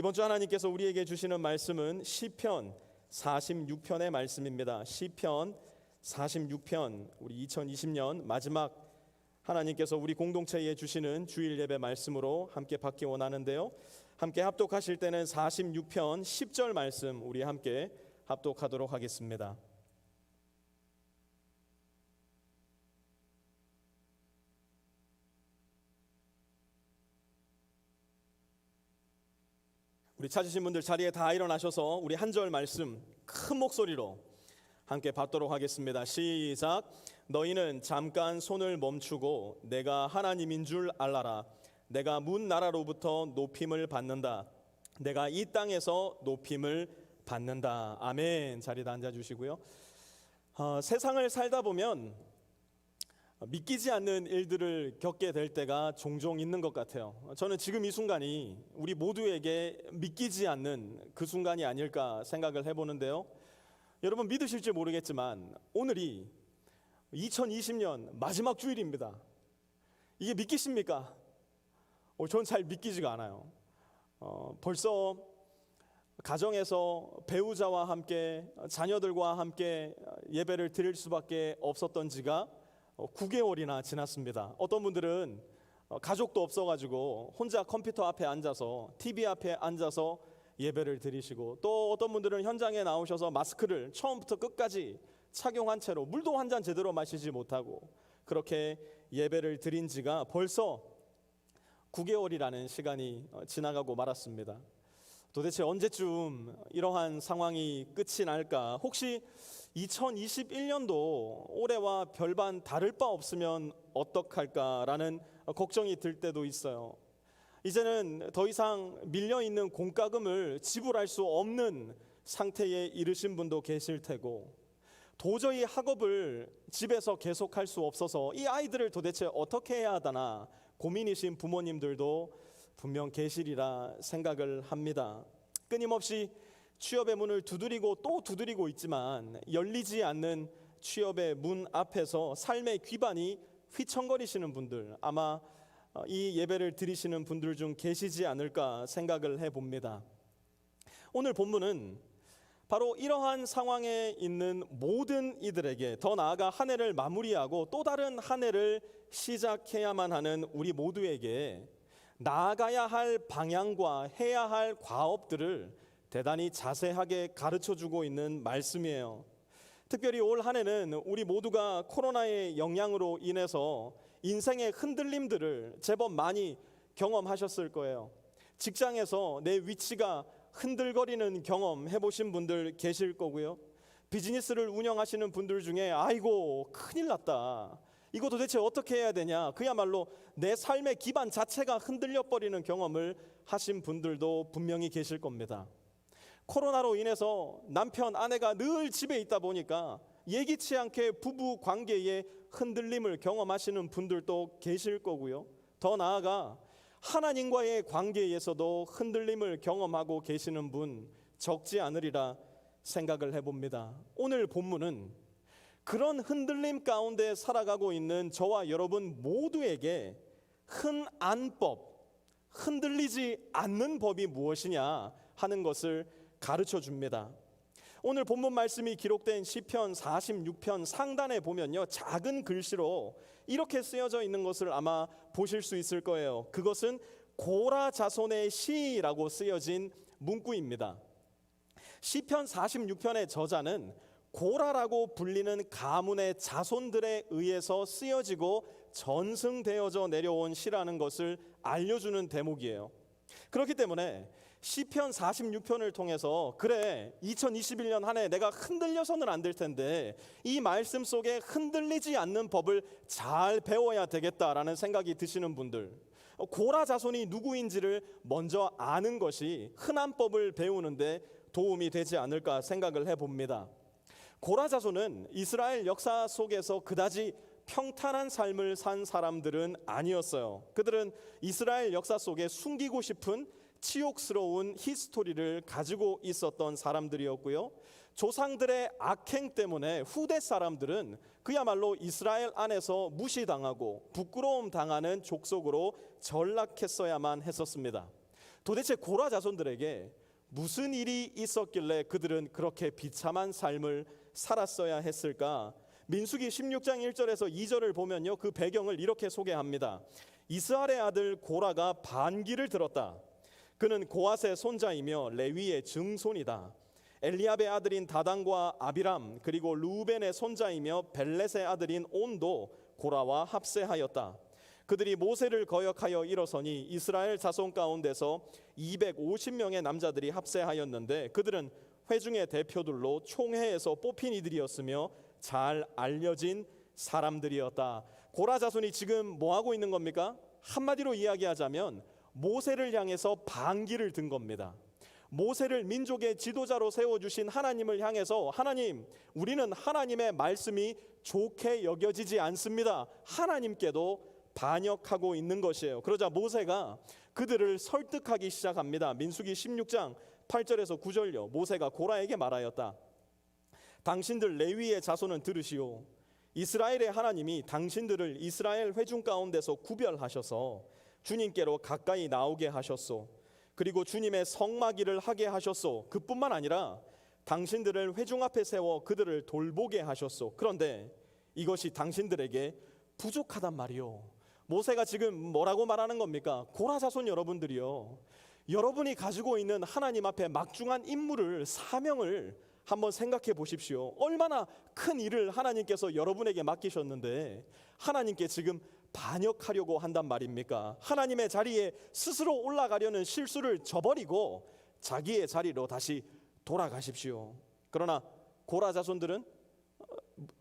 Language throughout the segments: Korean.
이번 주 하나님께서 우리에게 주시는 말씀은 시편 46편의 말씀입니다. 시편 46편, 우리 2020년 마지막 하나님께서 우리 공동체에 주시는 주일 예배 말씀으로 함께 받기 원하는데요. 함께 합독하실 때는 46편 10절 말씀 우리 함께 합독하도록 하겠습니다. 우리 찾으신 분들 자리에 다 일어나셔서 우리 한 절 말씀 큰 목소리로 함께 받도록 하겠습니다. 시작. 너희는 잠깐 손을 멈추고 내가 하나님인 줄 알라라. 내가 문 나라로부터 높임을 받는다. 내가 이 땅에서 높임을 받는다. 아멘. 자리에 앉아주시고요. 세상을 살다 보면 믿기지 않는 일들을 겪게 될 때가 종종 있는 것 같아요. 저는 지금 이 순간이 우리 모두에게 믿기지 않는 그 순간이 아닐까 생각을 해보는데요. 여러분 믿으실지 모르겠지만 오늘이 2020년 마지막 주일입니다. 이게 믿기십니까? 전 잘 믿기지가 않아요. 벌써 가정에서 배우자와 함께 자녀들과 함께 예배를 드릴 수밖에 없었던 지가 9개월이나 지났습니다. 어떤 분들은 가족도 없어가지고 혼자 컴퓨터 앞에 앉아서 TV 앞에 앉아서 예배를 드리시고, 또 어떤 분들은 현장에 나오셔서 마스크를 처음부터 끝까지 착용한 채로 물도 한 잔 제대로 마시지 못하고 그렇게 예배를 드린 지가 벌써 9개월이라는 시간이 지나가고 말았습니다. 도대체 언제쯤 이러한 상황이 끝이 날까? 혹시 2021년도 올해와 별반 다를 바 없으면 어떡할까라는 걱정이 들 때도 있어요. 이제는 더 이상 밀려있는 공과금을 지불할 수 없는 상태에 이르신 분도 계실 테고, 도저히 학업을 집에서 계속할 수 없어서 이 아이들을 도대체 어떻게 해야 하나 고민이신 부모님들도 분명 계시리라 생각을 합니다. 끊임없이 취업의 문을 두드리고 또 두드리고 있지만 열리지 않는 취업의 문 앞에서 삶의 기반이 휘청거리시는 분들, 아마 이 예배를 드리시는 분들 중 계시지 않을까 생각을 해봅니다. 오늘 본문은 바로 이러한 상황에 있는 모든 이들에게, 더 나아가 한 해를 마무리하고 또 다른 한 해를 시작해야만 하는 우리 모두에게 나아가야 할 방향과 해야 할 과업들을 대단히 자세하게 가르쳐주고 있는 말씀이에요. 특별히 올 한 해는 우리 모두가 코로나의 영향으로 인해서 인생의 흔들림들을 제법 많이 경험하셨을 거예요. 직장에서 내 위치가 흔들거리는 경험 해보신 분들 계실 거고요. 비즈니스를 운영하시는 분들 중에 아이고 큰일 났다, 이거 도대체 어떻게 해야 되냐, 그야말로 내 삶의 기반 자체가 흔들려 버리는 경험을 하신 분들도 분명히 계실 겁니다. 코로나로 인해서 남편, 아내가 늘 집에 있다 보니까 예기치 않게 부부 관계에 흔들림을 경험하시는 분들도 계실 거고요. 더 나아가 하나님과의 관계에서도 흔들림을 경험하고 계시는 분 적지 않으리라 생각을 해봅니다. 오늘 본문은 그런 흔들림 가운데 살아가고 있는 저와 여러분 모두에게 흔안법, 흔들리지 않는 법이 무엇이냐 하는 것을 가르쳐 줍니다. 오늘 본문 말씀이 기록된 시편 46편 상단에 보면요, 작은 글씨로 이렇게 쓰여져 있는 것을 아마 보실 수 있을 거예요. 그것은 고라 자손의 시라고 쓰여진 문구입니다. 시편 46편의 저자는 고라라고 불리는 가문의 자손들에 의해서 쓰여지고 전승되어져 내려온 시라는 것을 알려주는 대목이에요. 그렇기 때문에 시편 46편을 통해서, 그래 2021년 한 해 내가 흔들려서는 안 될 텐데 이 말씀 속에 흔들리지 않는 법을 잘 배워야 되겠다라는 생각이 드시는 분들, 고라 자손이 누구인지를 먼저 아는 것이 흔한법을 배우는데 도움이 되지 않을까 생각을 해봅니다. 고라 자손은 이스라엘 역사 속에서 그다지 평탄한 삶을 산 사람들은 아니었어요. 그들은 이스라엘 역사 속에 숨기고 싶은 치욕스러운 히스토리를 가지고 있었던 사람들이었고요. 조상들의 악행 때문에 후대 사람들은 그야말로 이스라엘 안에서 무시당하고 부끄러움 당하는 족속으로 전락했어야만 했었습니다. 도대체 고라 자손들에게 무슨 일이 있었길래 그들은 그렇게 비참한 삶을 살았어야 했을까? 민수기 16장 1절에서 2절을 보면요, 그 배경을 이렇게 소개합니다. 이스라엘의 아들 고라가 반기를 들었다. 그는 고앗의 손자이며 레위의 증손이다. 엘리압의 아들인 다단과 아비람 그리고 루벤의 손자이며 벨렛의 아들인 온도 고라와 합세하였다. 그들이 모세를 거역하여 일어서니 이스라엘 자손 가운데서 250명의 남자들이 합세하였는데 그들은 회중의 대표들로 총회에서 뽑힌 이들이었으며 잘 알려진 사람들이었다. 고라 자손이 지금 뭐 하고 있는 겁니까? 한마디로 이야기하자면 모세를 향해서 반기를 든 겁니다. 모세를 민족의 지도자로 세워주신 하나님을 향해서 하나님, 우리는 하나님의 말씀이 좋게 여겨지지 않습니다. 하나님께도 반역하고 있는 것이에요. 그러자 모세가 그들을 설득하기 시작합니다. 민수기 16장 8절에서 9절요. 모세가 고라에게 말하였다. 당신들 레위의 자손은 들으시오. 이스라엘의 하나님이 당신들을 이스라엘 회중 가운데서 구별하셔서 주님께로 가까이 나오게 하셨소. 그리고 주님의 성막일을 하게 하셨소. 그뿐만 아니라 당신들을 회중 앞에 세워 그들을 돌보게 하셨소. 그런데 이것이 당신들에게 부족하단 말이오. 모세가 지금 뭐라고 말하는 겁니까? 고라 자손 여러분들이요, 여러분이 가지고 있는 하나님 앞에 막중한 임무를, 사명을 한번 생각해 보십시오. 얼마나 큰 일을 하나님께서 여러분에게 맡기셨는데 하나님께 지금 반역하려고 한단 말입니까? 하나님의 자리에 스스로 올라가려는 실수를 저버리고 자기의 자리로 다시 돌아가십시오. 그러나 고라 자손들은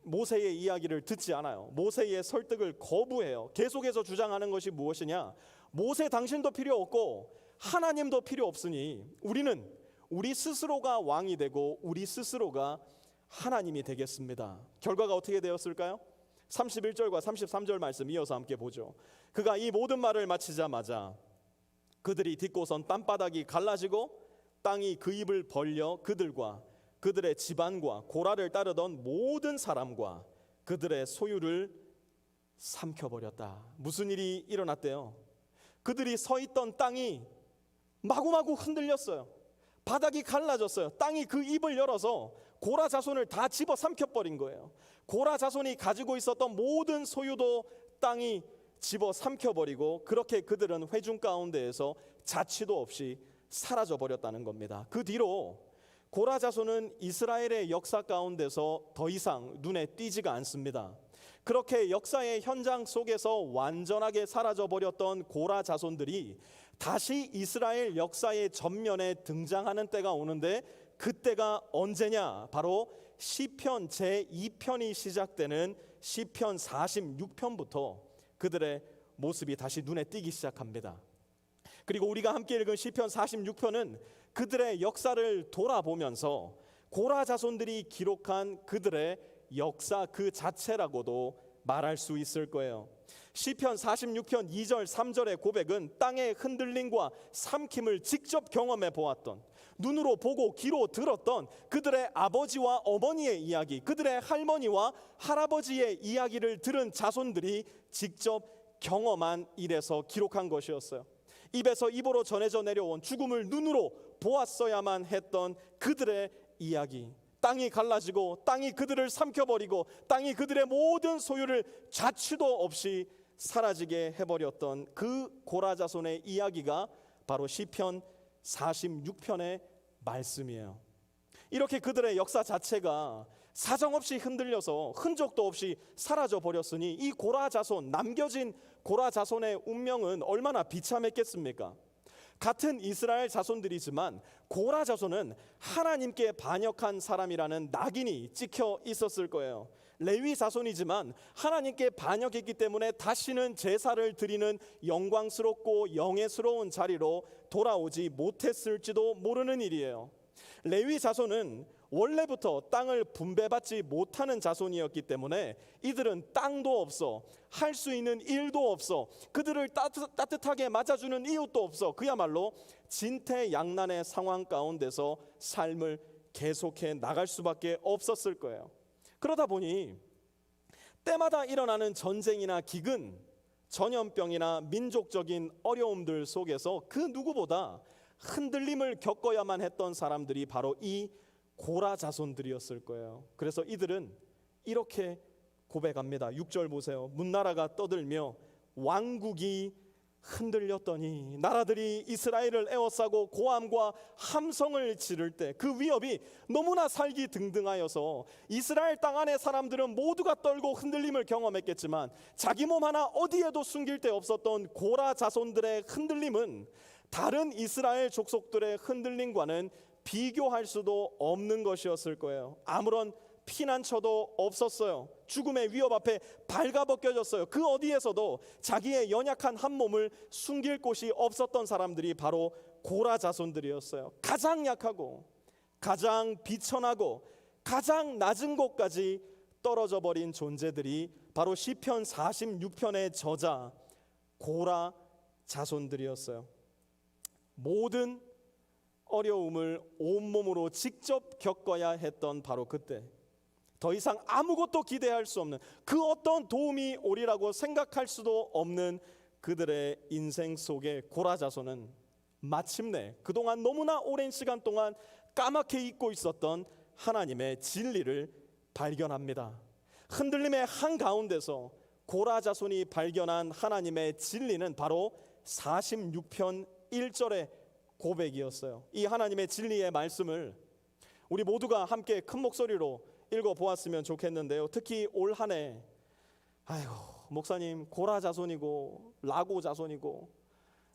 모세의 이야기를 듣지 않아요. 모세의 설득을 거부해요. 계속해서 주장하는 것이 무엇이냐? 모세 당신도 필요 없고 하나님도 필요 없으니 우리는 우리 스스로가 왕이 되고 우리 스스로가 하나님이 되겠습니다. 결과가 어떻게 되었을까요? 31절과 33절 말씀 이어서 함께 보죠. 그가 이 모든 말을 마치자마자 그들이 딛고선 땅바닥이 갈라지고 땅이 그 입을 벌려 그들과 그들의 집안과 고라를 따르던 모든 사람과 그들의 소유를 삼켜버렸다. 무슨 일이 일어났대요? 그들이 서 있던 땅이 마구마구 흔들렸어요. 바닥이 갈라졌어요. 땅이 그 입을 열어서 고라 자손을 다 집어 삼켜버린 거예요. 고라 자손이 가지고 있었던 모든 소유도 땅이 집어 삼켜버리고 그렇게 그들은 회중 가운데에서 자취도 없이 사라져버렸다는 겁니다. 그 뒤로 고라 자손은 이스라엘의 역사 가운데서 더 이상 눈에 띄지가 않습니다. 그렇게 역사의 현장 속에서 완전하게 사라져버렸던 고라 자손들이 다시 이스라엘 역사의 전면에 등장하는 때가 오는데 그때가 언제냐? 바로 시편 제2편이 시작되는 시편 46편부터 그들의 모습이 다시 눈에 띄기 시작합니다. 그리고 우리가 함께 읽은 시편 46편은 그들의 역사를 돌아보면서 고라 자손들이 기록한 그들의 역사 그 자체라고도 말할 수 있을 거예요. 시편 46편 2절 3절의 고백은 땅의 흔들림과 삼킴을 직접 경험해 보았던, 눈으로 보고 귀로 들었던 그들의 아버지와 어머니의 이야기, 그들의 할머니와 할아버지의 이야기를 들은 자손들이 직접 경험한 일에서 기록한 것이었어요. 입에서 입으로 전해져 내려온 죽음을 눈으로 보았어야만 했던 그들의 이야기, 땅이 갈라지고 땅이 그들을 삼켜버리고 땅이 그들의 모든 소유를 자취도 없이 사라지게 해버렸던 그 고라 자손의 이야기가 바로 시편 46편의 말씀이에요. 이렇게 그들의 역사 자체가 사정없이 흔들려서 흔적도 없이 사라져 버렸으니 이 고라 자손, 남겨진 고라 자손의 운명은 얼마나 비참했겠습니까? 같은 이스라엘 자손들이지만 고라 자손은 하나님께 반역한 사람이라는 낙인이 찍혀 있었을 거예요. 레위 자손이지만 하나님께 반역했기 때문에 다시는 제사를 드리는 영광스럽고 영예스러운 자리로 돌아오지 못했을지도 모르는 일이에요. 레위 자손은 원래부터 땅을 분배받지 못하는 자손이었기 때문에 이들은 땅도 없어, 할 수 있는 일도 없어, 그들을 따뜻하게 맞아주는 이웃도 없어, 그야말로 진퇴양난의 상황 가운데서 삶을 계속해 나갈 수밖에 없었을 거예요. 그러다 보니 때마다 일어나는 전쟁이나 기근, 전염병이나 민족적인 어려움들 속에서 그 누구보다 흔들림을 겪어야만 했던 사람들이 바로 이 고라 자손들이었을 거예요. 그래서 이들은 이렇게 고백합니다. 6절 보세요. 문나라가 떠들며 왕국이 흔들렸더니 나라들이 이스라엘을 에워싸고 고함과 함성을 지를 때 그 위협이 너무나 살기 등등하여서 이스라엘 땅 안의 사람들은 모두가 떨고 흔들림을 경험했겠지만 자기 몸 하나 어디에도 숨길 데 없었던 고라 자손들의 흔들림은 다른 이스라엘 족속들의 흔들림과는 비교할 수도 없는 것이었을 거예요. 아무런 피난처도 없었어요. 죽음의 위협 앞에 발가벗겨졌어요. 그 어디에서도 자기의 연약한 한 몸을 숨길 곳이 없었던 사람들이 바로 고라 자손들이었어요. 가장 약하고 가장 비천하고 가장 낮은 곳까지 떨어져 버린 존재들이 바로 시편 46편의 저자 고라 자손들이었어요. 모든 어려움을 온몸으로 직접 겪어야 했던 바로 그때, 더 이상 아무것도 기대할 수 없는, 그 어떤 도움이 오리라고 생각할 수도 없는 그들의 인생 속에 고라 자손은 마침내 그동안 너무나 오랜 시간 동안 까맣게 잊고 있었던 하나님의 진리를 발견합니다. 흔들림의 한가운데서 고라 자손이 발견한 하나님의 진리는 바로 46편 1절의 고백이었어요. 이 하나님의 진리의 말씀을 우리 모두가 함께 큰 목소리로 읽어보았으면 좋겠는데요. 특히 올 한 해 아이고 목사님 고라 자손이고 라고 자손이고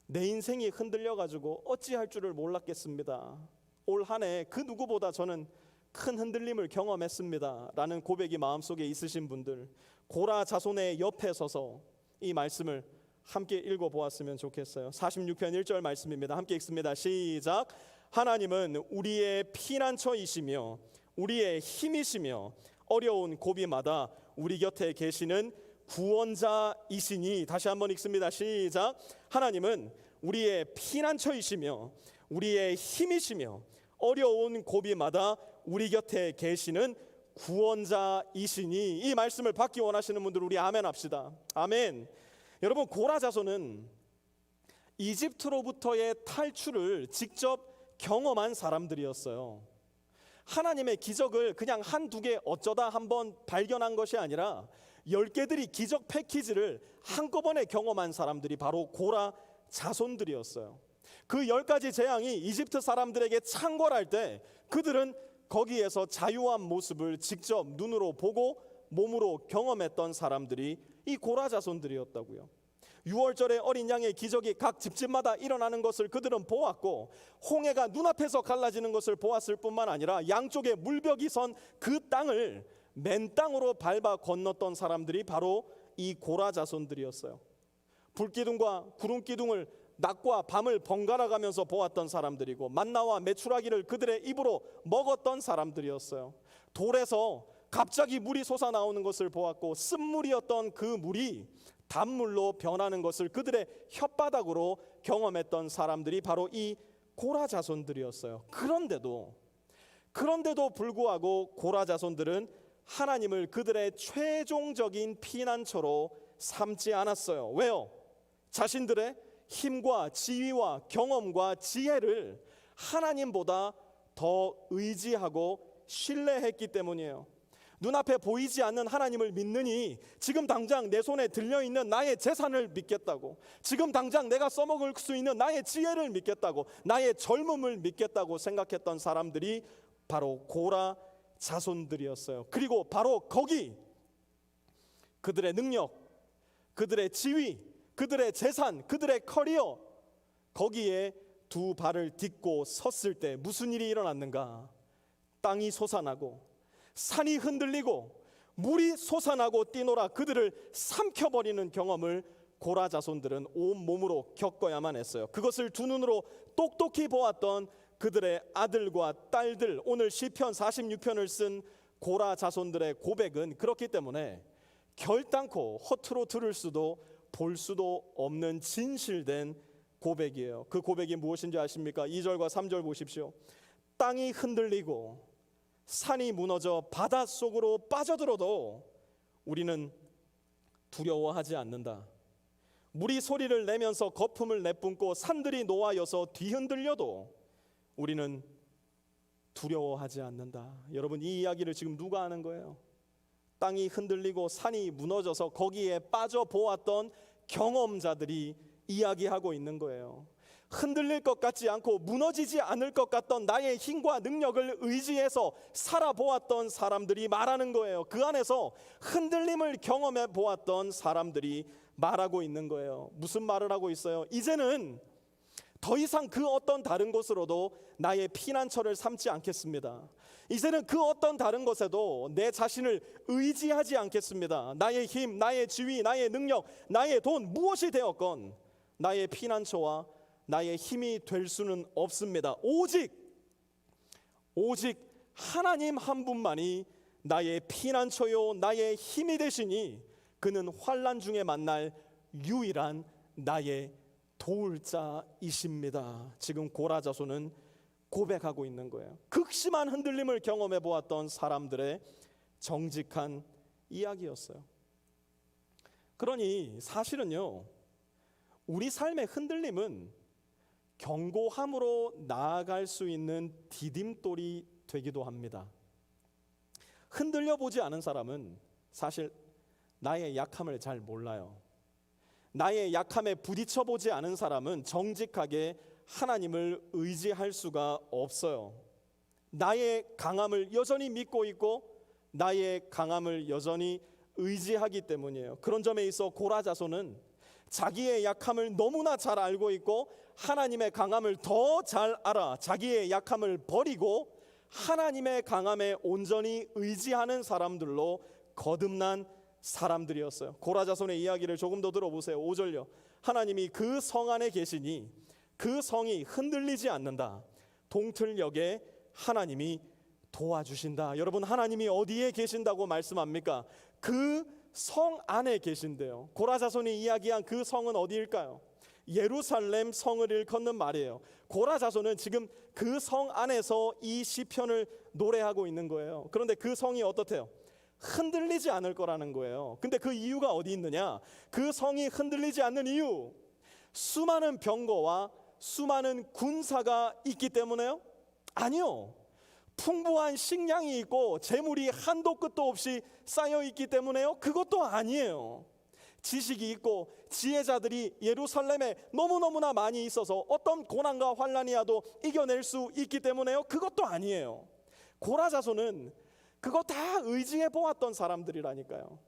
내 인생이 흔들려가지고 어찌할 줄을 몰랐겠습니다. 올 한 해 그 누구보다 저는 큰 흔들림을 경험했습니다 라는 고백이 마음속에 있으신 분들, 고라 자손의 옆에 서서 이 말씀을 함께 읽어보았으면 좋겠어요. 46편 1절 말씀입니다. 함께 읽습니다. 시작. 하나님은 우리의 피난처이시며 우리의 힘이시며 어려운 고비마다 우리 곁에 계시는 구원자이시니. 다시 한번 읽습니다. 시작. 하나님은 우리의 피난처이시며 우리의 힘이시며 어려운 고비마다 우리 곁에 계시는 구원자이시니. 이 말씀을 받기 원하시는 분들 우리 아멘 합시다. 아멘. 여러분, 고라 자손은 이집트로부터의 탈출을 직접 경험한 사람들이었어요. 하나님의 기적을 그냥 한두 개 어쩌다 한번 발견한 것이 아니라 10개들이 기적 패키지를 한꺼번에 경험한 사람들이 바로 고라 자손들이었어요. 그 10가지 재앙이 이집트 사람들에게 창궐할 때 그들은 거기에서 자유한 모습을 직접 눈으로 보고 몸으로 경험했던 사람들이 이 고라 자손들이었다고요. 6월절에 어린 양의 기적이 각 집집마다 일어나는 것을 그들은 보았고, 홍해가 눈앞에서 갈라지는 것을 보았을 뿐만 아니라 양쪽에 물벽이 선 그 땅을 맨 땅으로 밟아 건넜던 사람들이 바로 이 고라 자손들이었어요. 불기둥과 구름기둥을 낮과 밤을 번갈아 가면서 보았던 사람들이고, 만나와 메추라기를 그들의 입으로 먹었던 사람들이었어요. 돌에서 갑자기 물이 솟아나오는 것을 보았고, 쓴물이었던 그 물이 단물로 변하는 것을 그들의 혓바닥으로 경험했던 사람들이 바로 이 고라 자손들이었어요. 그런데도 불구하고 고라 자손들은 하나님을 그들의 최종적인 피난처로 삼지 않았어요. 왜요? 자신들의 힘과 지위와 경험과 지혜를 하나님보다 더 의지하고 신뢰했기 때문이에요. 눈앞에 보이지 않는 하나님을 믿느니 지금 당장 내 손에 들려있는 나의 재산을 믿겠다고, 지금 당장 내가 써먹을 수 있는 나의 지혜를 믿겠다고, 나의 젊음을 믿겠다고 생각했던 사람들이 바로 고라 자손들이었어요. 그리고 바로 거기 그들의 능력, 그들의 지위, 그들의 재산, 그들의 커리어, 거기에 두 발을 딛고 섰을 때 무슨 일이 일어났는가? 땅이 솟아나고 산이 흔들리고 물이 솟아나고 뛰놀아 그들을 삼켜버리는 경험을 고라 자손들은 온몸으로 겪어야만 했어요. 그것을 두 눈으로 똑똑히 보았던 그들의 아들과 딸들, 오늘 시편 46편을 쓴 고라 자손들의 고백은 그렇기 때문에 결단코 허투루 들을 수도 볼 수도 없는 진실된 고백이에요. 그 고백이 무엇인지 아십니까? 2절과 3절 보십시오. 땅이 흔들리고 산이 무너져 바닷속으로 빠져들어도 우리는 두려워하지 않는다. 물이 소리를 내면서 거품을 내뿜고 산들이 노하여서 뒤흔들려도 우리는 두려워하지 않는다. 여러분, 이 이야기를 지금 누가 하는 거예요? 땅이 흔들리고 산이 무너져서 거기에 빠져 보았던 경험자들이 이야기하고 있는 거예요. 흔들릴 것 같지 않고 무너지지 않을 것 같던 나의 힘과 능력을 의지해서 살아보았던 사람들이 말하는 거예요. 그 안에서 흔들림을 경험해 보았던 사람들이 말하고 있는 거예요. 무슨 말을 하고 있어요? 이제는 더 이상 그 어떤 다른 곳으로도 나의 피난처를 삼지 않겠습니다. 이제는 그 어떤 다른 것에도 내 자신을 의지하지 않겠습니다. 나의 힘, 나의 지위, 나의 능력, 나의 돈, 무엇이 되었건 나의 피난처와 나의 힘이 될 수는 없습니다. 오직 하나님 한 분만이 나의 피난처요 나의 힘이 되시니 그는 환난 중에 만날 유일한 나의 도울 자이십니다. 지금 고라 자손은 고백하고 있는 거예요. 극심한 흔들림을 경험해 보았던 사람들의 정직한 이야기였어요. 그러니 사실은요, 우리 삶의 흔들림은 경고함으로 나아갈 수 있는 디딤돌이 되기도 합니다. 흔들려 보지 않은 사람은 사실 나의 약함을 잘 몰라요. 나의 약함에 부딪혀 보지 않은 사람은 정직하게 하나님을 의지할 수가 없어요. 나의 강함을 여전히 믿고 있고 나의 강함을 여전히 의지하기 때문이에요. 그런 점에 있어 고라 자손은 자기의 약함을 너무나 잘 알고 있고 하나님의 강함을 더 잘 알아 자기의 약함을 버리고 하나님의 강함에 온전히 의지하는 사람들로 거듭난 사람들이었어요. 고라 자손의 이야기를 조금 더 들어보세요. 5절요. 하나님이 그 성 안에 계시니 그 성이 흔들리지 않는다. 동틀녘에 하나님이 도와주신다. 여러분, 하나님이 어디에 계신다고 말씀합니까? 그 성 안에 계신대요. 고라 자손이 이야기한 그 성은 어디일까요? 예루살렘 성을 일컫는 말이에요. 고라 자손은 지금 그 성 안에서 이 시편을 노래하고 있는 거예요. 그런데 그 성이 어떻대요? 흔들리지 않을 거라는 거예요. 근데 그 이유가 어디 있느냐? 그 성이 흔들리지 않는 이유, 수많은 병거와 수많은 군사가 있기 때문에요? 아니요. 풍부한 식량이 있고 재물이 한도 끝도 없이 쌓여 있기 때문에요? 그것도 아니에요. 지식이 있고 지혜자들이 예루살렘에 너무너무나 많이 있어서 어떤 고난과 환난이 와도 이겨낼 수 있기 때문에요? 그것도 아니에요. 고라 자손은 그거 다 의지해 보았던 사람들이라니까요.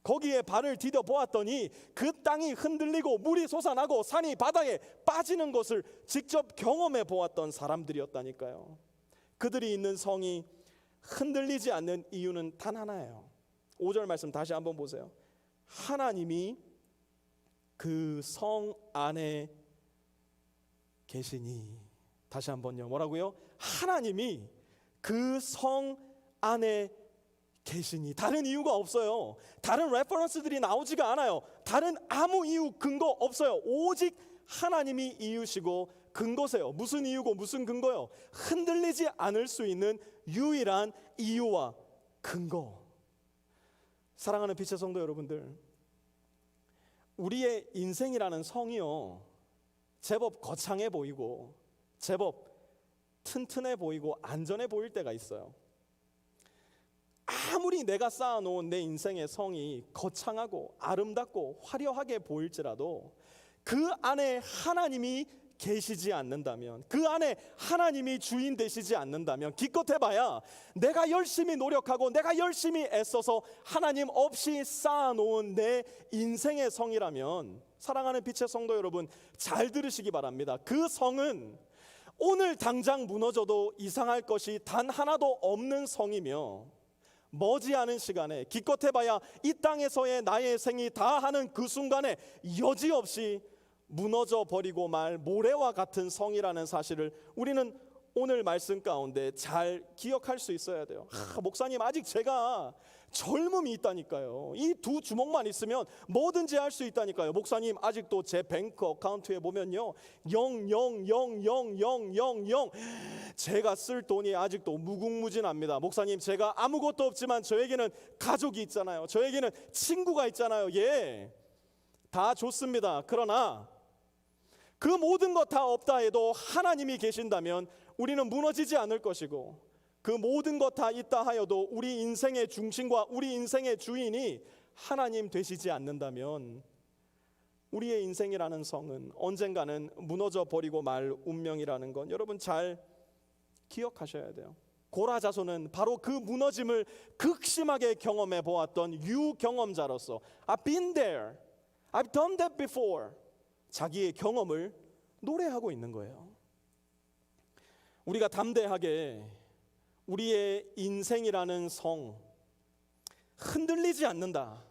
거기에 발을 디뎌 보았더니 그 땅이 흔들리고 물이 솟아나고 산이 바다에 빠지는 것을 직접 경험해 보았던 사람들이었다니까요. 그들이 있는 성이 흔들리지 않는 이유는 단 하나예요. 5절 말씀 다시 한번 보세요. 하나님이 그 성 안에 계시니. 다시 한번요. 뭐라고요? 하나님이 그 성 안에 계시니. 다른 이유가 없어요. 다른 레퍼런스들이 나오지가 않아요. 다른 아무 이유 근거 없어요. 오직 하나님이 이유시고 근거세요. 무슨 이유고 무슨 근거요? 흔들리지 않을 수 있는 유일한 이유와 근거. 사랑하는 빛의 성도 여러분들, 우리의 인생이라는 성이요, 제법 거창해 보이고 제법 튼튼해 보이고 안전해 보일 때가 있어요. 아무리 내가 쌓아놓은 내 인생의 성이 거창하고 아름답고 화려하게 보일지라도 그 안에 하나님이 계시지 않는다면, 그 안에 하나님이 주인 되시지 않는다면 기껏해봐야 내가 열심히 노력하고 내가 열심히 애써서 하나님 없이 쌓아놓은 내 인생의 성이라면, 사랑하는 빛의 성도 여러분, 잘 들으시기 바랍니다. 그 성은 오늘 당장 무너져도 이상할 것이 단 하나도 없는 성이며, 머지않은 시간에 기껏해봐야 이 땅에서의 나의 생이 다하는 그 순간에 여지없이 무너져 버리고 말 모래와 같은 성이라는 사실을 우리는 오늘 말씀 가운데 잘 기억할 수 있어야 돼요. 목사님, 아직 제가 젊음이 있다니까요. 이 두 주먹만 있으면 뭐든지 할 수 있다니까요. 목사님, 아직도 제 뱅크 어카운트에 보면요 0,0,0,0,0,0 제가 쓸 돈이 아직도 무궁무진합니다. 목사님, 제가 아무것도 없지만 저에게는 가족이 있잖아요. 저에게는 친구가 있잖아요. 예, 다 좋습니다. 그러나 그 모든 것 다 없다 해도 하나님이 계신다면 우리는 무너지지 않을 것이고, 그 모든 것 다 있다 하여도 우리 인생의 중심과 우리 인생의 주인이 하나님 되시지 않는다면 우리의 인생이라는 성은 언젠가는 무너져 버리고 말 운명이라는 건 여러분 잘 기억하셔야 돼요. 고라 자손은 바로 그 무너짐을 극심하게 경험해 보았던 유경험자로서 I've been there, I've done that before, 자기의 경험을 노래하고 있는 거예요. 우리가 담대하게 우리의 인생이라는 성 흔들리지 않는다,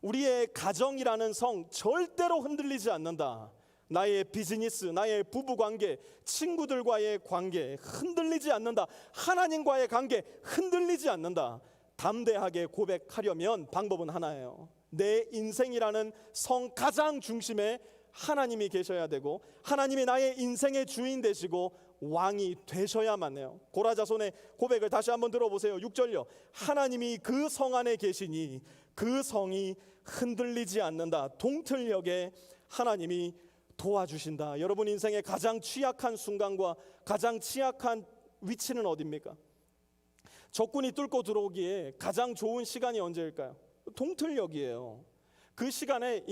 우리의 가정이라는 성 절대로 흔들리지 않는다, 나의 비즈니스, 나의 부부관계, 친구들과의 관계 흔들리지 않는다, 하나님과의 관계 흔들리지 않는다, 담대하게 고백하려면 방법은 하나예요. 내 인생이라는 성 가장 중심에 하나님이 계셔야 되고, 하나님이 나의 인생의 주인 되시고 왕이 되셔야만 해요. 고라 자손의 고백을 다시 한번 들어보세요. 6절요. 하나님이 그 성 안에 계시니 그 성이 흔들리지 않는다. 동틀녘에 하나님이 도와주신다. 여러분 인생의 가장 취약한 순간과 가장 취약한 위치는 어디입니까? 적군이 뚫고 들어오기에 가장 좋은 시간이 언제일까요? 동틀녘이에요. 그 시간에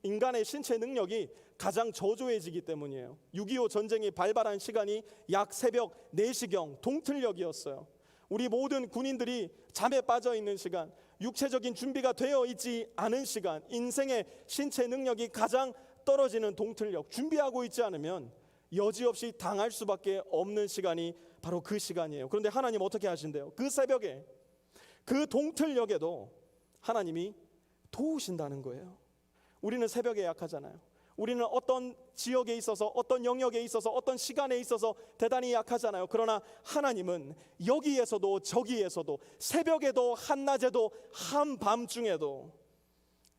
인간의 신체 능력이 가장 저조해지기 때문이에요. 6.25 전쟁이 발발한 시간이 약 새벽 4시경 동틀녘이었어요. 우리 모든 군인들이 잠에 빠져 있는 시간, 육체적인 준비가 되어 있지 않은 시간, 인생의 신체 능력이 가장 떨어지는 동틀녘, 준비하고 있지 않으면 여지없이 당할 수밖에 없는 시간이 바로 그 시간이에요. 그런데 하나님 어떻게 하신대요? 그 새벽에, 그 동틀녘에도 하나님이 도우신다는 거예요. 우리는 새벽에 약하잖아요. 우리는 어떤 지역에 있어서, 어떤 영역에 있어서, 어떤 시간에 있어서 대단히 약하잖아요. 그러나 하나님은 여기에서도 저기에서도, 새벽에도 한낮에도 한밤중에도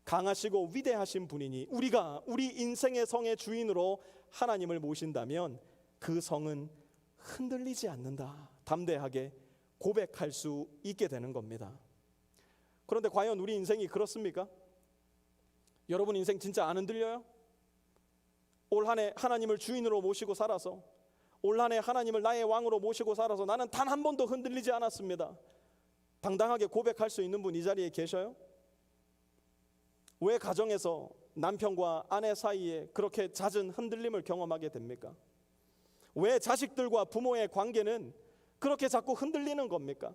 강하시고 위대하신 분이니 우리가 우리 인생의 성의 주인으로 하나님을 모신다면 그 성은 흔들리지 않는다. 담대하게 고백할 수 있게 되는 겁니다. 그런데 과연 우리 인생이 그렇습니까? 여러분 인생 진짜 안 흔들려요? 올 한 해 하나님을 주인으로 모시고 살아서, 올 한 해 하나님을 나의 왕으로 모시고 살아서 나는 단 한 번도 흔들리지 않았습니다. 당당하게 고백할 수 있는 분 이 자리에 계셔요? 왜 가정에서 남편과 아내 사이에 그렇게 잦은 흔들림을 경험하게 됩니까? 왜 자식들과 부모의 관계는 그렇게 자꾸 흔들리는 겁니까?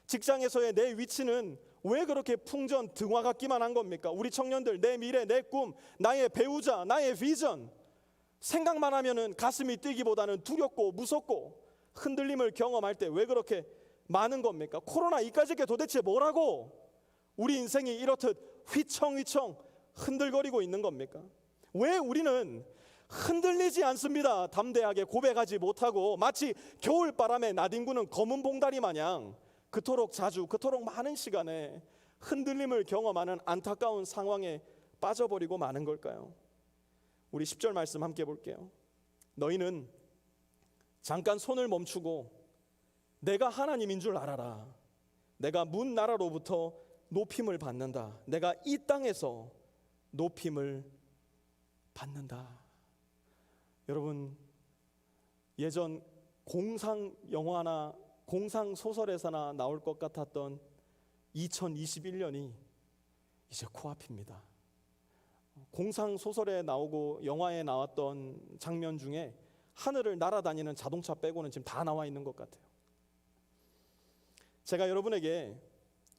직장에서의 내 위치는 왜 그렇게 풍전 등화 같기만 한 겁니까? 우리 청년들, 내 미래, 내 꿈, 나의 배우자, 나의 비전, 생각만 하면은 가슴이 뛰기보다는 두렵고 무섭고 흔들림을 경험할 때 왜 그렇게 많은 겁니까? 코로나 이까짓 게 도대체 뭐라고 우리 인생이 이렇듯 휘청휘청 흔들거리고 있는 겁니까? 왜 우리는 흔들리지 않습니다. 담대하게 고백하지 못하고 마치 겨울바람에 나뒹구는 검은 봉다리 마냥 그토록 자주, 그토록 많은 시간에 흔들림을 경험하는 안타까운 상황에 빠져버리고 마는 걸까요? 우리 10절 말씀 함께 볼게요. 너희는 잠깐 손을 멈추고 내가 하나님인 줄 알아라. 내가 문 나라로부터 높임을 받는다. 내가 이 땅에서 높임을 받는다. 여러분, 예전 공상 영화나 공상 소설에서나 나올 것 같았던 2021년이 이제 코앞입니다. 공상 소설에 나오고 영화에 나왔던 장면 중에 하늘을 날아다니는 자동차 빼고는 지금 다 나와 있는 것 같아요. 제가 여러분에게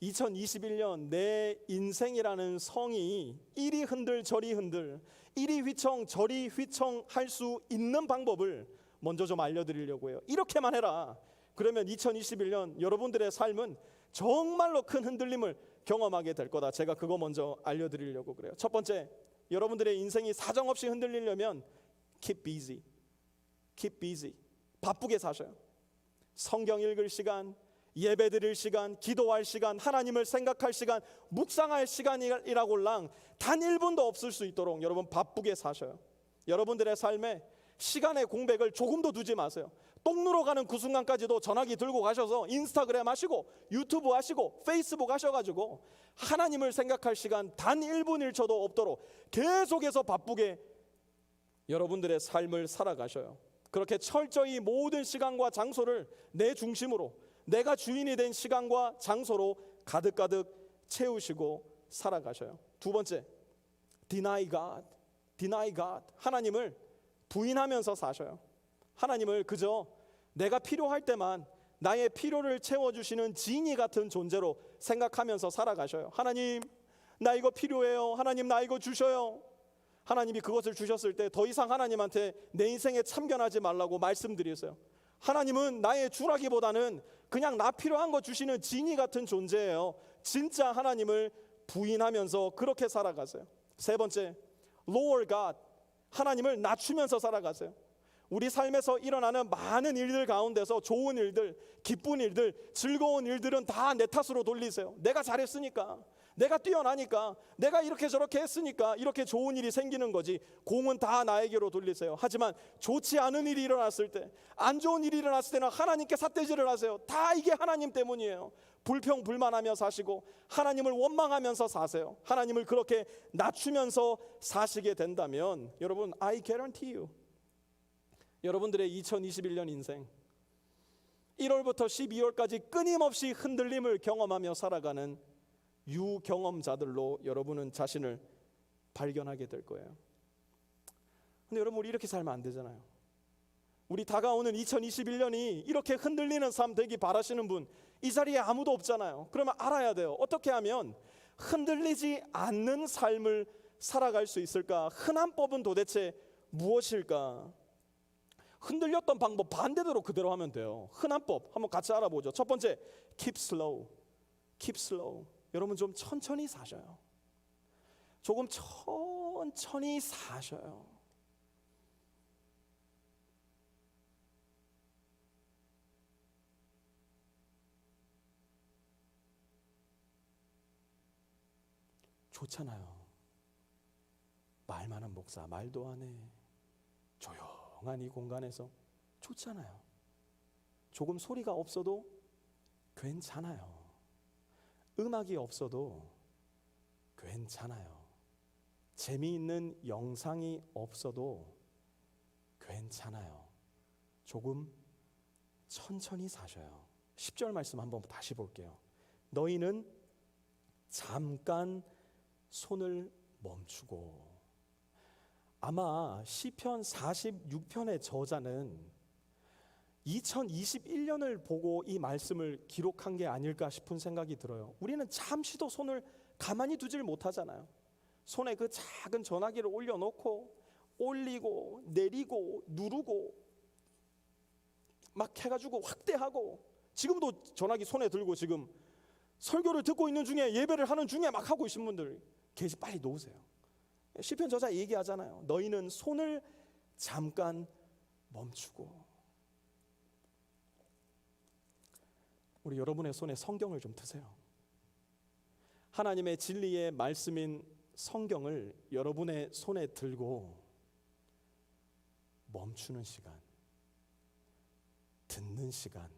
2021년 내 인생이라는 성이 이리 흔들 저리 흔들, 이리 휘청 저리 휘청할 수 있는 방법을 먼저 좀 알려드리려고 해요. 이렇게만 해라. 그러면 2021년 여러분들의 삶은 정말로 큰 흔들림을 경험하게 될 거다. 제가 그거 먼저 알려드리려고 그래요. 첫 번째, 여러분들의 인생이 사정없이 흔들리려면 keep busy, keep busy. 바쁘게 사셔요. 성경 읽을 시간, 예배 드릴 시간, 기도할 시간, 하나님을 생각할 시간, 묵상할 시간이라고랑 단 1분도 없을 수 있도록 여러분 바쁘게 사셔요. 여러분들의 삶에 시간의 공백을 조금도 두지 마세요. 똥 누러 가는 그 순간까지도 전화기 들고 가셔서 인스타그램 하시고 유튜브 하시고 페이스북 하셔가지고 하나님을 생각할 시간 단 1분 1초도 없도록 계속해서 바쁘게 여러분들의 삶을 살아가셔요. 그렇게 철저히 모든 시간과 장소를 내 중심으로, 내가 주인이 된 시간과 장소로 가득가득 채우시고 살아가셔요. 두 번째, deny God. 하나님을 부인하면서 사셔요. 하나님을 그저 내가 필요할 때만 나의 필요를 채워주시는 지니 같은 존재로 생각하면서 살아가셔요. 하나님, 나 이거 필요해요. 하나님, 나 이거 주셔요. 하나님이 그것을 주셨을 때 더 이상 하나님한테 내 인생에 참견하지 말라고 말씀드렸어요. 하나님은 나의 주라기보다는 그냥 나 필요한 거 주시는 지니 같은 존재예요. 진짜 하나님을 부인하면서 그렇게 살아가세요. 세 번째, lower God. 하나님을 낮추면서 살아가세요. 우리 삶에서 일어나는 많은 일들 가운데서 좋은 일들, 기쁜 일들, 즐거운 일들은 다 내 탓으로 돌리세요. 내가 잘했으니까, 내가 뛰어나니까, 내가 이렇게 저렇게 했으니까 이렇게 좋은 일이 생기는 거지. 공은 다 나에게로 돌리세요. 하지만 좋지 않은 일이 일어났을 때, 안 좋은 일이 일어났을 때는 하나님께 삿대질을 하세요. 다 이게 하나님 때문이에요. 불평불만하며 사시고 하나님을 원망하면서 사세요. 하나님을 그렇게 낮추면서 사시게 된다면 여러분, I guarantee you, 여러분들의 2021년 인생 1월부터 12월까지 끊임없이 흔들림을 경험하며 살아가는 유경험자들로 여러분은 자신을 발견하게 될 거예요. 근데 여러분, 우리 이렇게 살면 안 되잖아요. 우리 다가오는 2021년이 이렇게 흔들리는 삶 되기 바라시는 분 이 자리에 아무도 없잖아요. 그러면 알아야 돼요. 어떻게 하면 흔들리지 않는 삶을 살아갈 수 있을까? 흔한 법은 도대체 무엇일까? 흔들렸던 방법 반대대로 그대로 하면 돼요. 흔한 법 한번 같이 알아보죠. 첫 번째, keep slow. 여러분, 좀 천천히 사셔요. 조금 천천히 사셔요. 좋잖아요. 말 많은 목사, 말도 안 해. 조용한 이 공간에서 좋잖아요. 조금 소리가 없어도 괜찮아요. 음악이 없어도 괜찮아요. 재미있는 영상이 없어도 괜찮아요. 조금 천천히 사셔요. 10절 말씀 한번 다시 볼게요. 너희는 잠깐 손을 멈추고. 아마 시편 46편의 저자는 2021년을 보고 이 말씀을 기록한 게 아닐까 싶은 생각이 들어요. 우리는 잠시도 손을 가만히 두질 못하잖아요. 손에 그 작은 전화기를 올려놓고 올리고 내리고 누르고 막 해가지고 확대하고, 지금도 전화기 손에 들고 지금 설교를 듣고 있는 중에, 예배를 하는 중에 막 하고 계신 분들 계시, 빨리 놓으세요. 시편 저자 얘기하잖아요. 너희는 손을 잠깐 멈추고. 우리 여러분의 손에 성경을 좀 드세요. 하나님의 진리의 말씀인 성경을 여러분의 손에 들고 멈추는 시간, 듣는 시간,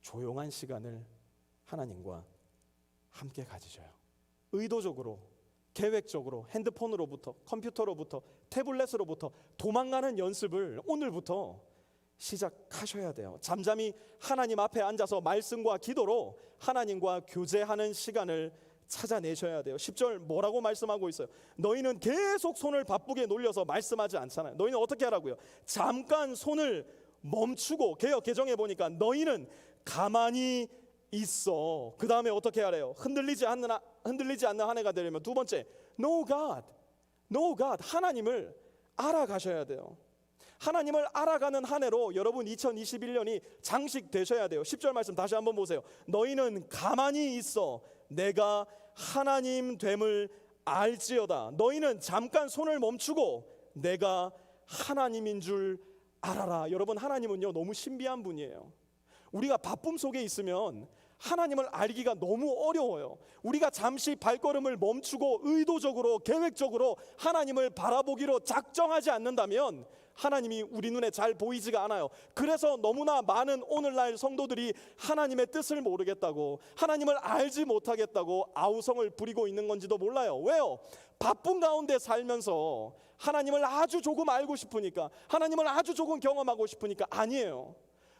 조용한 시간을 하나님과 함께 가지셔요. 의도적으로, 계획적으로 핸드폰으로부터, 컴퓨터로부터, 태블릿으로부터 도망가는 연습을 오늘부터 시작하셔야 돼요. 잠잠히 하나님 앞에 앉아서 말씀과 기도로 하나님과 교제하는 시간을 찾아내셔야 돼요. 10절 뭐라고 말씀하고 있어요? 너희는 계속 손을 바쁘게 놀려서 말씀하지 않잖아요. 너희는 어떻게 하라고요? 잠깐 손을 멈추고. 개역 개정해 보니까 너희는 가만히 있어. 그 다음에 어떻게 하래요? 흔들리지 않는 한 해가 되려면 두 번째, know God. 하나님을 알아가셔야 돼요. 하나님을 알아가는 한 해로 여러분 2021년이 장식되셔야 돼요. 10절 말씀 다시 한번 보세요. 너희는 가만히 있어 내가 하나님 됨을 알지어다. 너희는 잠깐 손을 멈추고 내가 하나님인 줄 알아라. 여러분, 하나님은요 너무 신비한 분이에요. 우리가 바쁨 속에 있으면 하나님을 알기가 너무 어려워요. 우리가 잠시 발걸음을 멈추고 의도적으로, 계획적으로 하나님을 바라보기로 작정하지 않는다면 하나님이 우리 눈에 잘 보이지가 않아요. 그래서 너무나 많은 오늘날 성도들이 하나님의 뜻을 모르겠다고, 하나님을 알지 못하겠다고 아우성을 부리고 있는 건지도 몰라요. 왜요? 바쁜 가운데 살면서 하나님을 아주 조금 알고 싶으니까, 하나님을 아주 조금 경험하고 싶으니까 아니에요.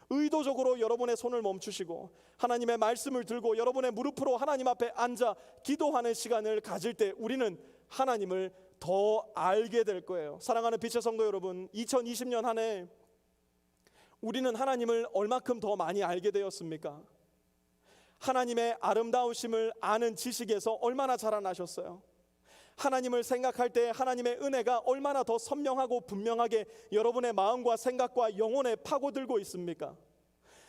의도적으로 여러분의 손을 멈추시고 하나님의 말씀을 들고 여러분의 무릎으로 하나님 앞에 앉아 기도하는 시간을 가질 때 우리는 하나님을 더 알게 될 거예요. 사랑하는 빛의 성도 여러분, 2020년 한 해 우리는 하나님을 얼마큼 더 많이 알게 되었습니까? 하나님의 아름다우심을 아는 지식에서 얼마나 자라나셨어요? 하나님을 생각할 때 하나님의 은혜가 얼마나 더 선명하고 분명하게 여러분의 마음과 생각과 영혼에 파고들고 있습니까?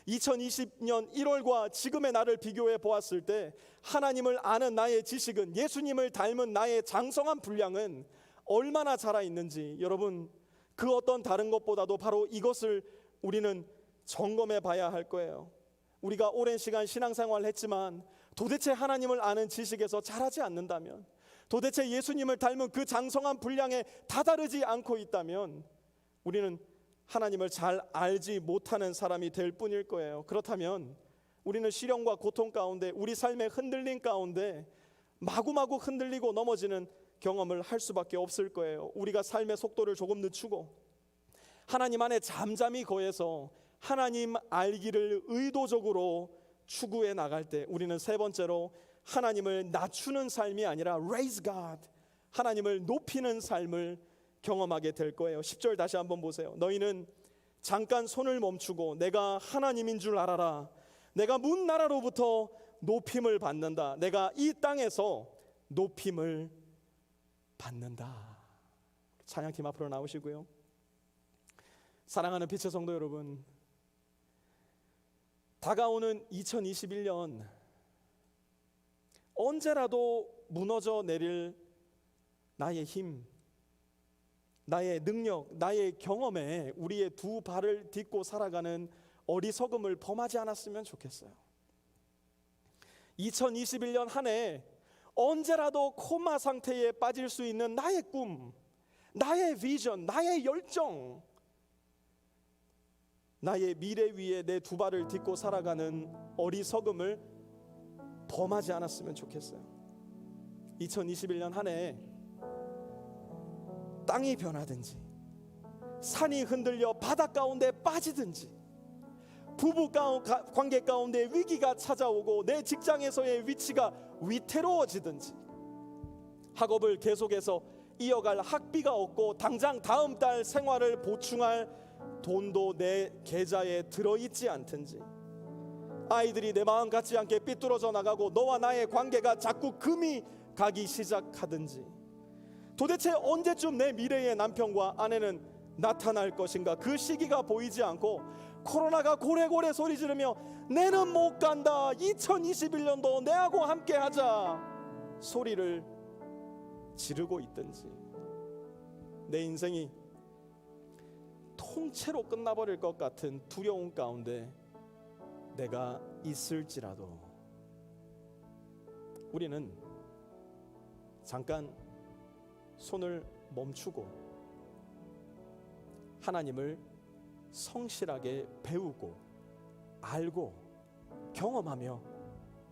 2020년 1월과 지금의 나를 비교해 보았을 때 하나님을 아는 나의 지식은, 예수님을 닮은 나의 장성한 분량은 얼마나 자라 있는지, 여러분 그 어떤 다른 것보다도 바로 이것을 우리는 점검해 봐야 할 거예요. 우리가 오랜 시간 신앙생활을 했지만 도대체 하나님을 아는 지식에서 자라지 않는다면, 도대체 예수님을 닮은 그 장성한 분량에 다다르지 않고 있다면 우리는 하나님을 잘 알지 못하는 사람이 될 뿐일 거예요. 그렇다면 우리는 시련과 고통 가운데, 우리 삶의 흔들림 가운데 마구마구 흔들리고 넘어지는 경험을 할 수밖에 없을 거예요. 우리가 삶의 속도를 조금 늦추고 하나님 안에 잠잠히 거해서 하나님 알기를 의도적으로 추구해 나갈 때 우리는 세 번째로 하나님을 낮추는 삶이 아니라 raise God, 하나님을 높이는 삶을 경험하게 될 거예요. 10절 다시 한번 보세요. 너희는 잠깐 손을 멈추고 내가 하나님인 줄 알아라. 내가 문 나라로부터 높임을 받는다. 내가 이 땅에서 높임을 받는다. 찬양팀 앞으로 나오시고요. 사랑하는 빛의 성도 여러분, 다가오는 2021년 언제라도 무너져 내릴 나의 힘, 나의 능력, 나의 경험에 우리의 두 발을 딛고 살아가는 어리석음을 범하지 않았으면 좋겠어요. 2021년 한 해 언제라도 코마 상태에 빠질 수 있는 나의 꿈, 나의 비전, 나의 열정, 나의 미래 위에 내 두 발을 딛고 살아가는 어리석음을 범하지 않았으면 좋겠어요. 2021년 한 해 땅이 변하든지, 산이 흔들려 바다 가운데 빠지든지, 부부 관계 가운데 위기가 찾아오고 내 직장에서의 위치가 위태로워지든지, 학업을 계속해서 이어갈 학비가 없고 당장 다음 달 생활을 보충할 돈도 내 계좌에 들어있지 않든지, 아이들이 내 마음 같지 않게 삐뚤어져 나가고 너와 나의 관계가 자꾸 금이 가기 시작하든지, 도대체 언제쯤 내 미래의 남편과 아내는 나타날 것인가, 그 시기가 보이지 않고 코로나가 고래고래 소리 지르며 내는 못 간다, 2021년도 내하고 함께 하자 소리를 지르고 있든지, 내 인생이 통째로 끝나버릴 것 같은 두려움 가운데 내가 있을지라도 우리는 잠깐 손을 멈추고 하나님을 성실하게 배우고 알고 경험하며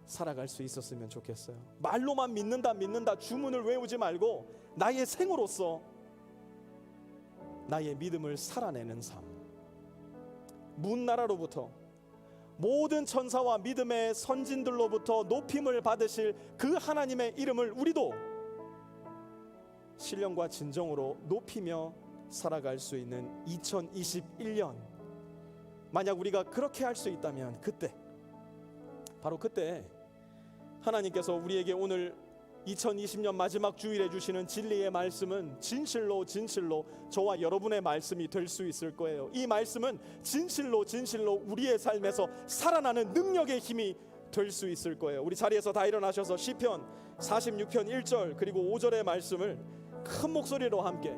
살아갈 수 있었으면 좋겠어요. 말로만 믿는다 주문을 외우지 말고 나의 생으로서 나의 믿음을 살아내는 삶, 문 나라로부터 모든 천사와 믿음의 선진들로부터 높임을 받으실 그 하나님의 이름을 우리도 신령과 진정으로 높이며 살아갈 수 있는 2021년, 만약 우리가 그렇게 할 수 있다면 그때, 바로 그때 하나님께서 우리에게 오늘 2020년 마지막 주일에 주시는 진리의 말씀은 진실로 저와 여러분의 말씀이 될 수 있을 거예요. 이 말씀은 진실로 우리의 삶에서 살아나는 능력의 힘이 될 수 있을 거예요. 우리 자리에서 다 일어나셔서 시편 46편 1절 그리고 5절의 말씀을 큰 목소리로 함께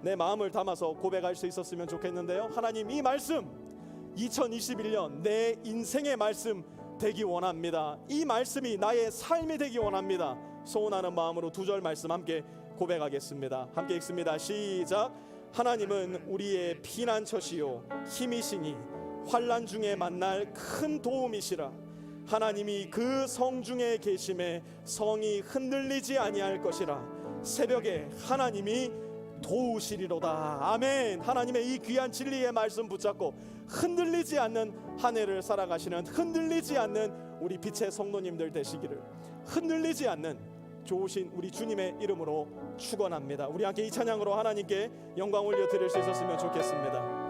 내 마음을 담아서 고백할 수 있었으면 좋겠는데요. 하나님, 이 말씀 2021년 내 인생의 말씀 되기 원합니다. 이 말씀이 나의 삶이 되기 원합니다. 소원하는 마음으로 두 절 말씀 함께 고백하겠습니다. 함께 읽습니다. 시작. 하나님은 우리의 피난처시요 힘이시니 환난 중에 만날 큰 도움이시라. 하나님이 그 성 중에 계심에 성이 흔들리지 아니할 것이라. 새벽에 하나님이 도우시리로다. 아멘. 하나님의 이 귀한 진리의 말씀 붙잡고 흔들리지 않는 한 해를 살아가시는, 흔들리지 않는 우리 빛의 성도님들 되시기를, 흔들리지 않는 좋으신 우리 주님의 이름으로 축원합니다. 우리 함께 이 찬양으로 하나님께 영광 올려 드릴 수 있었으면 좋겠습니다.